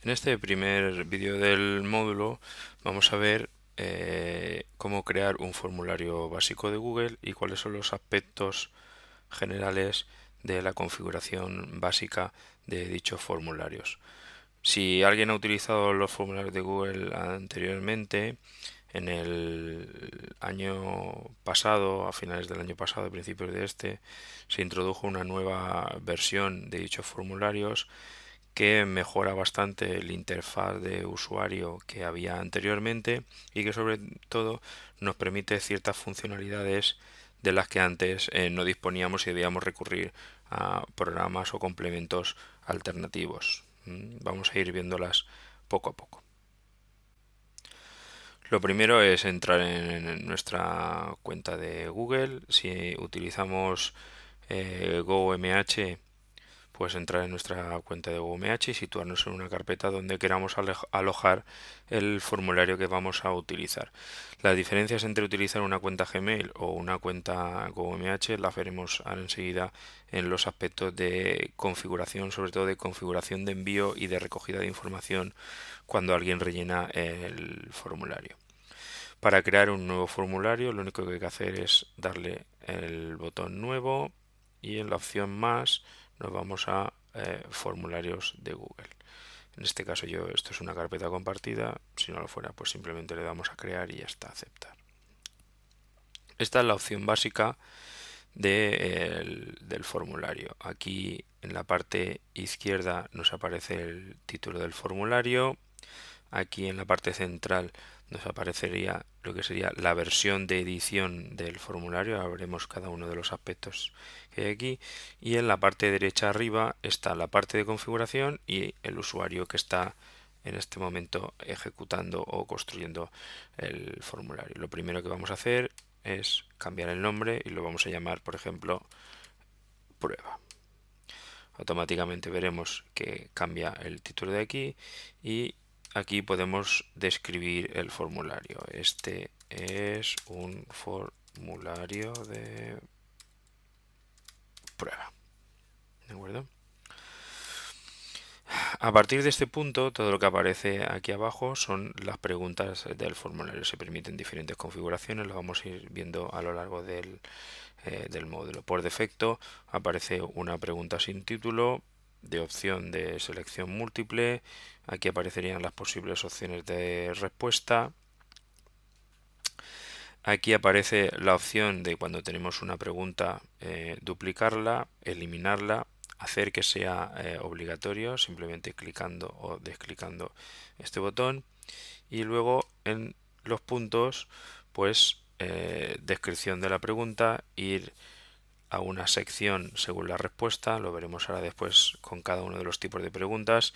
En este primer vídeo del módulo vamos a ver cómo crear un formulario básico de Google y cuáles son los aspectos generales de la configuración básica de dichos formularios. Si alguien ha utilizado los formularios de Google anteriormente, en el año pasado, a finales del año pasado, a principios de este, se introdujo una nueva versión de dichos formularios que mejora bastante el interfaz de usuario que había anteriormente y que sobre todo nos permite ciertas funcionalidades de las que antes no disponíamos y debíamos recurrir a programas o complementos alternativos. Vamos a ir viéndolas poco a poco. Lo primero es entrar en nuestra cuenta de Google. Si utilizamos GoMH, pues entrar en nuestra cuenta de GoMH y situarnos en una carpeta donde queramos alojar el formulario que vamos a utilizar. Las diferencias entre utilizar una cuenta Gmail o una cuenta GoMH las veremos ahora enseguida en los aspectos de configuración, sobre todo de configuración de envío y de recogida de información cuando alguien rellena el formulario. Para crear un nuevo formulario, lo único que hay que hacer es darle el botón nuevo y en la opción más nos vamos a formularios de Google. En este caso esto es una carpeta compartida, si no lo fuera pues simplemente le damos a crear y ya está, aceptar. Esta es la opción básica del formulario. Aquí en la parte izquierda nos aparece el título del formulario. Aquí en la parte central nos aparecería lo que sería la versión de edición del formulario. Ahora veremos cada uno de los aspectos que hay aquí. Y en la parte derecha arriba está la parte de configuración y el usuario que está en este momento ejecutando o construyendo el formulario. Lo primero que vamos a hacer es cambiar el nombre y lo vamos a llamar, por ejemplo, prueba. Automáticamente veremos que cambia el título de aquí y aquí podemos describir el formulario. Este es un formulario de prueba. ¿De acuerdo? A partir de este punto, todo lo que aparece aquí abajo son las preguntas del formulario. Se permiten diferentes configuraciones, lo vamos a ir viendo a lo largo del módulo. Por defecto aparece una pregunta sin título, de opción de selección múltiple. Aquí aparecerían las posibles opciones de respuesta. Aquí aparece la opción de cuando tenemos una pregunta duplicarla, eliminarla, hacer que sea obligatorio, simplemente clicando o desclicando este botón. Y luego en los puntos, pues descripción de la pregunta, ir a una sección según la respuesta, lo veremos ahora después con cada uno de los tipos de preguntas,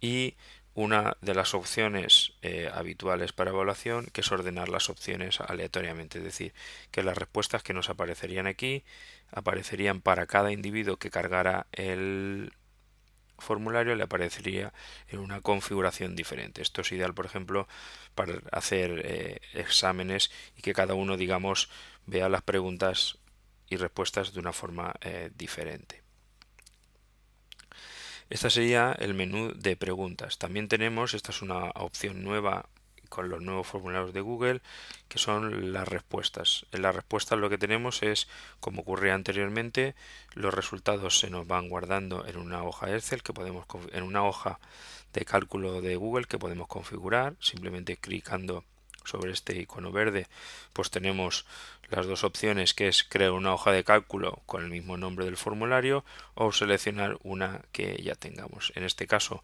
y una de las opciones habituales para evaluación, que es ordenar las opciones aleatoriamente, es decir, que las respuestas que nos aparecerían aquí aparecerían para cada individuo que cargara el formulario, le aparecería en una configuración diferente. Esto es ideal, por ejemplo, para hacer exámenes y que cada uno, digamos, vea las preguntas y respuestas de una forma diferente. Este sería el menú de preguntas. También tenemos, esta es una opción nueva con los nuevos formularios de Google, que son las respuestas. En las respuestas lo que tenemos es, como ocurría anteriormente, los resultados se nos van guardando en una hoja Excel que podemos en una hoja de cálculo de Google que podemos configurar simplemente clicando sobre este icono verde. Pues tenemos las dos opciones, que es crear una hoja de cálculo con el mismo nombre del formulario o seleccionar una que ya tengamos. En este caso,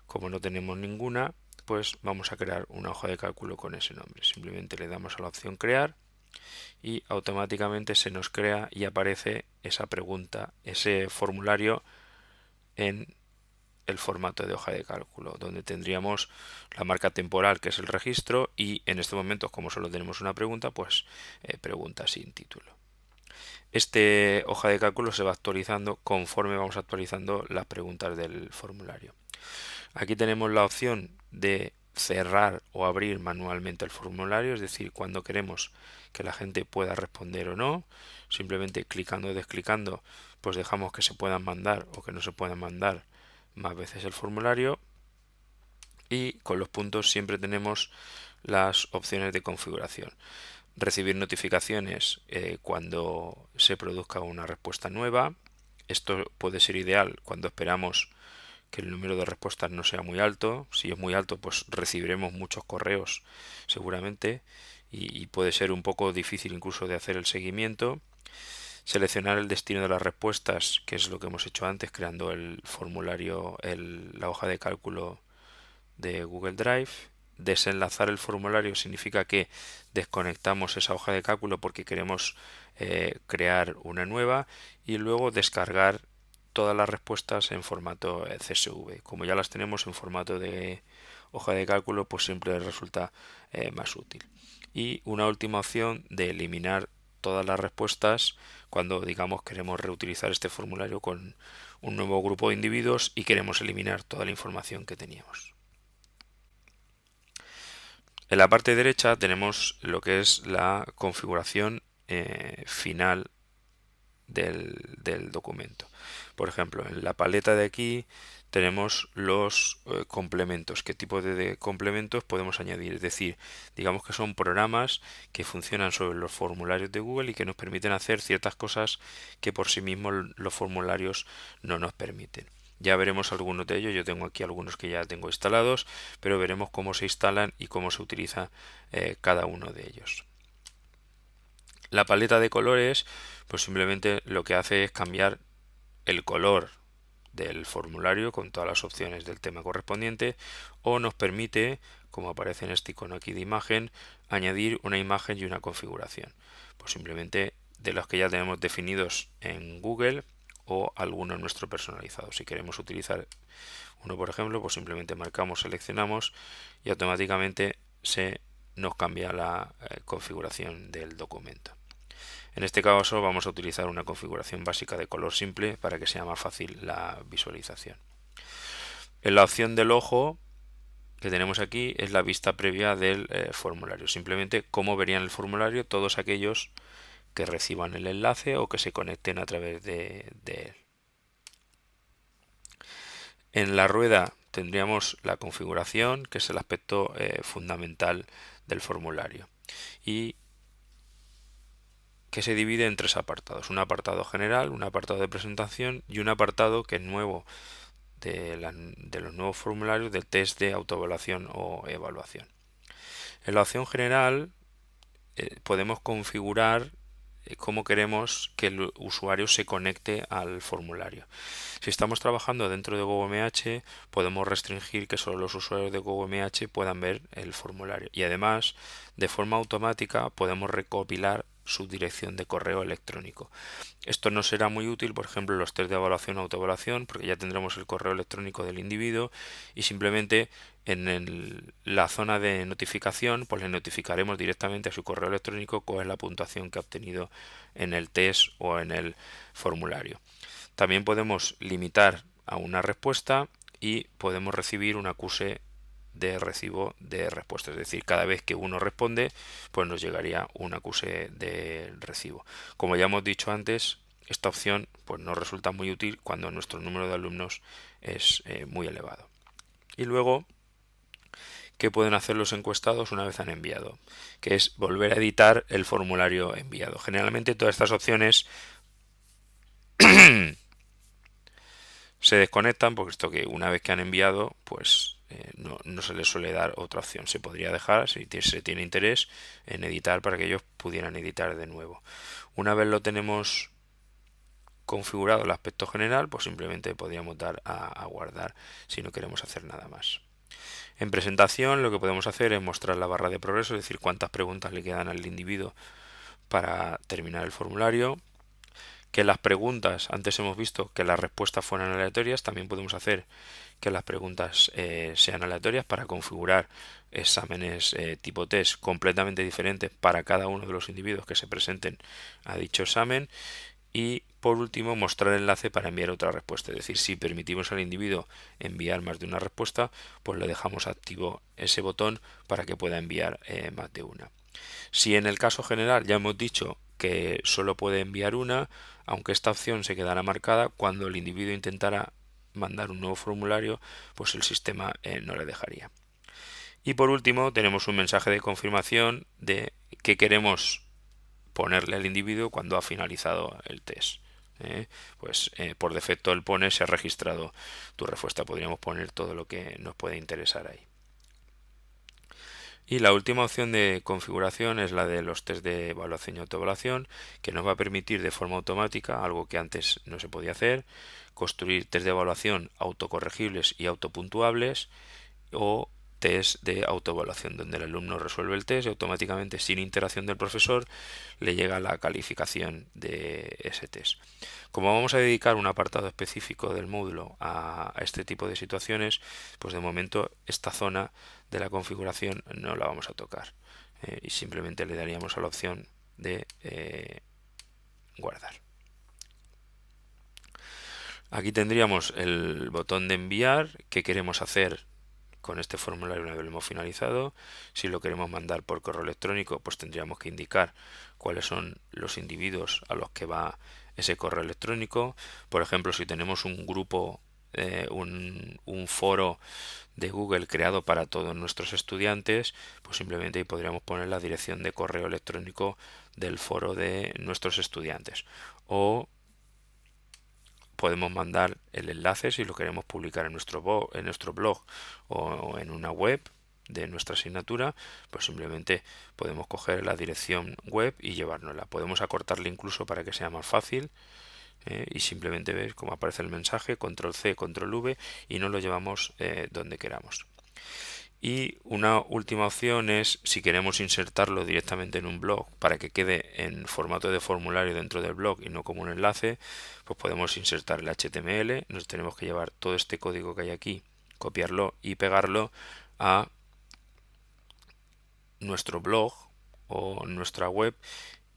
como no tenemos ninguna, pues vamos a crear una hoja de cálculo con ese nombre. Simplemente le damos a la opción crear y automáticamente se nos crea y aparece esa pregunta, ese formulario en el formato de hoja de cálculo, donde tendríamos la marca temporal, que es el registro, y en este momento, como solo tenemos una pregunta, pues pregunta sin título. Este hoja de cálculo se va actualizando conforme vamos actualizando las preguntas del formulario. Aquí tenemos la opción de cerrar o abrir manualmente el formulario, es decir, cuando queremos que la gente pueda responder o no, simplemente clicando o desclicando, pues dejamos que se puedan mandar o que no se puedan mandar más veces el formulario. Y con los puntos siempre tenemos las opciones de configuración. Recibir notificaciones cuando se produzca una respuesta nueva. Esto puede ser ideal cuando esperamos que el número de respuestas no sea muy alto. Si es muy alto, pues recibiremos muchos correos seguramente y puede ser un poco difícil incluso de hacer el seguimiento. Seleccionar el destino de las respuestas, que es lo que hemos hecho antes creando el formulario, la hoja de cálculo de Google Drive. Desenlazar el formulario significa que desconectamos esa hoja de cálculo porque queremos crear una nueva, y luego descargar todas las respuestas en formato CSV. Como ya las tenemos en formato de hoja de cálculo, pues siempre resulta más útil. Y una última opción de eliminar todas las respuestas cuando digamos queremos reutilizar este formulario con un nuevo grupo de individuos y queremos eliminar toda la información que teníamos. En la parte derecha tenemos lo que es la configuración final del documento. Por ejemplo, en la paleta de aquí tenemos los complementos. ¿Qué tipo de complementos podemos añadir? Es decir, digamos que son programas que funcionan sobre los formularios de Google y que nos permiten hacer ciertas cosas que por sí mismos los formularios no nos permiten. Ya veremos algunos de ellos. Yo tengo aquí algunos que ya tengo instalados, pero veremos cómo se instalan y cómo se utiliza cada uno de ellos. La paleta de colores, pues simplemente lo que hace es cambiar el color del formulario con todas las opciones del tema correspondiente, o nos permite, como aparece en este icono aquí de imagen, añadir una imagen y una configuración. Pues simplemente de los que ya tenemos definidos en Google o alguno nuestro personalizado. Si queremos utilizar uno, por ejemplo, pues simplemente marcamos, seleccionamos y automáticamente se nos cambia la configuración del documento. En este caso vamos a utilizar una configuración básica de color simple para que sea más fácil la visualización. En la opción del ojo que tenemos aquí es la vista previa del formulario. Simplemente cómo verían el formulario todos aquellos que reciban el enlace o que se conecten a través de él. En la rueda tendríamos la configuración, que es el aspecto fundamental del formulario, y que se divide en tres apartados: un apartado general, un apartado de presentación y un apartado que es nuevo de los nuevos formularios del test de autoevaluación o evaluación. En la opción general podemos configurar cómo queremos que el usuario se conecte al formulario. Si estamos trabajando dentro de GoMH, podemos restringir que solo los usuarios de GoMH puedan ver el formulario, y además de forma automática podemos recopilar su dirección de correo electrónico. Esto no será muy útil, por ejemplo, en los test de evaluación o autoevaluación, porque ya tendremos el correo electrónico del individuo y simplemente en la zona de notificación pues le notificaremos directamente a su correo electrónico cuál es la puntuación que ha obtenido en el test o en el formulario. También podemos limitar a una respuesta y podemos recibir un acuse de recibo de respuesta, es decir, cada vez que uno responde pues nos llegaría un acuse de recibo. Como ya hemos dicho antes, esta opción pues nos resulta muy útil cuando nuestro número de alumnos es muy elevado. Y luego, ¿qué pueden hacer los encuestados una vez han enviado? Que es volver a editar el formulario enviado. Generalmente todas estas opciones se desconectan, porque esto que una vez que han enviado pues no se les suele dar otra opción. Se podría dejar, si se tiene interés, en editar para que ellos pudieran editar de nuevo. Una vez lo tenemos configurado el aspecto general, pues simplemente podríamos dar a guardar si no queremos hacer nada más. En presentación lo que podemos hacer es mostrar la barra de progreso, es decir, cuántas preguntas le quedan al individuo para terminar el formulario. Que las preguntas, antes hemos visto que las respuestas fueran aleatorias, también podemos hacer que las preguntas sean aleatorias para configurar exámenes tipo test completamente diferentes para cada uno de los individuos que se presenten a dicho examen. Y por último, mostrar el enlace para enviar otra respuesta. Es decir, si permitimos al individuo enviar más de una respuesta, pues le dejamos activo ese botón para que pueda enviar más de una. Si en el caso general ya hemos dicho que solo puede enviar una, aunque esta opción se quedará marcada cuando el individuo intentara mandar un nuevo formulario, pues el sistema no le dejaría. Y por último tenemos un mensaje de confirmación de que queremos ponerle al individuo cuando ha finalizado el test. Pues por defecto él pone se ha registrado tu respuesta. Podríamos poner todo lo que nos puede interesar ahí. Y la última opción de configuración es la de los test de evaluación y autoevaluación, que nos va a permitir de forma automática, algo que antes no se podía hacer, construir test de evaluación autocorregibles y autopuntuables, o test de autoevaluación, donde el alumno resuelve el test y automáticamente, sin interacción del profesor, le llega la calificación de ese test. Como vamos a dedicar un apartado específico del módulo a este tipo de situaciones, pues de momento esta zona de la configuración no la vamos a tocar, y simplemente le daríamos a la opción de guardar. Aquí tendríamos el botón de enviar, qué queremos hacer con este formulario una vez lo hemos finalizado. Si lo queremos mandar por correo electrónico, pues tendríamos que indicar cuáles son los individuos a los que va ese correo electrónico. Por ejemplo, si tenemos un grupo, un foro de Google creado para todos nuestros estudiantes, pues simplemente ahí podríamos poner la dirección de correo electrónico del foro de nuestros estudiantes. O podemos mandar el enlace si lo queremos publicar en nuestro blog o en una web de nuestra asignatura, pues simplemente podemos coger la dirección web y llevárnosla. Podemos acortarla incluso para que sea más fácil, y simplemente veis cómo aparece el mensaje, control C, control V, y nos lo llevamos donde queramos. Y una última opción es, si queremos insertarlo directamente en un blog para que quede en formato de formulario dentro del blog y no como un enlace, pues podemos insertar el HTML. Nos tenemos que llevar todo este código que hay aquí, copiarlo y pegarlo a nuestro blog o nuestra web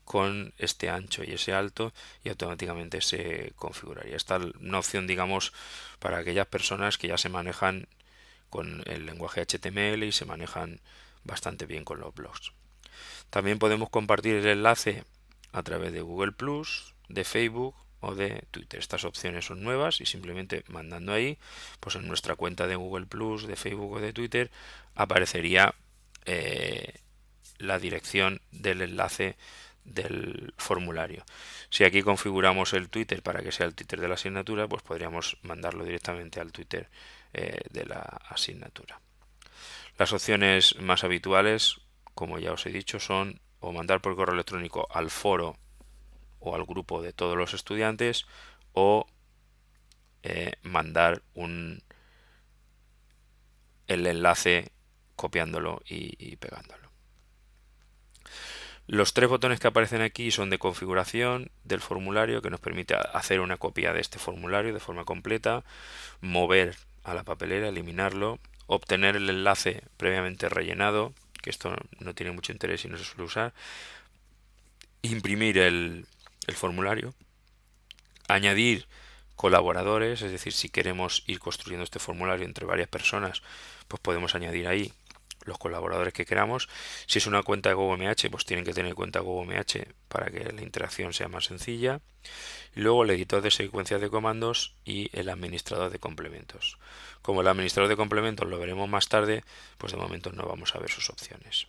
con este ancho y ese alto, y automáticamente se configuraría. Esta es una opción, digamos, para aquellas personas que ya se manejan con el lenguaje HTML y se manejan bastante bien con los blogs. También podemos compartir el enlace a través de Google+, de Facebook o de Twitter. Estas opciones son nuevas y simplemente mandando ahí, pues en nuestra cuenta de Google+, de Facebook o de Twitter, aparecería la dirección del enlace del formulario. Si aquí configuramos el Twitter para que sea el Twitter de la asignatura, pues podríamos mandarlo directamente al Twitter de la asignatura. Las opciones más habituales, como ya os he dicho, son o mandar por correo electrónico al foro o al grupo de todos los estudiantes, o mandar el enlace copiándolo y pegándolo. Los tres botones que aparecen aquí son de configuración del formulario, que nos permite hacer una copia de este formulario de forma completa, mover a la papelera, eliminarlo, obtener el enlace previamente rellenado, que esto no tiene mucho interés y no se suele usar, imprimir el formulario, añadir colaboradores, es decir, si queremos ir construyendo este formulario entre varias personas, pues podemos añadir ahí los colaboradores que queramos. Si es una cuenta de GoMH, pues tienen que tener cuenta GoMH para que la interacción sea más sencilla. Y luego el editor de secuencias de comandos y el administrador de complementos. Como el administrador de complementos lo veremos más tarde, pues de momento no vamos a ver sus opciones.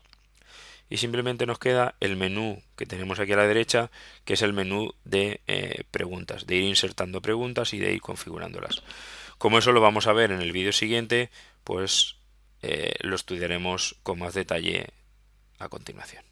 Y simplemente nos queda el menú que tenemos aquí a la derecha, que es el menú de preguntas, de ir insertando preguntas y de ir configurándolas. Como eso lo vamos a ver en el vídeo siguiente, pues lo estudiaremos con más detalle a continuación.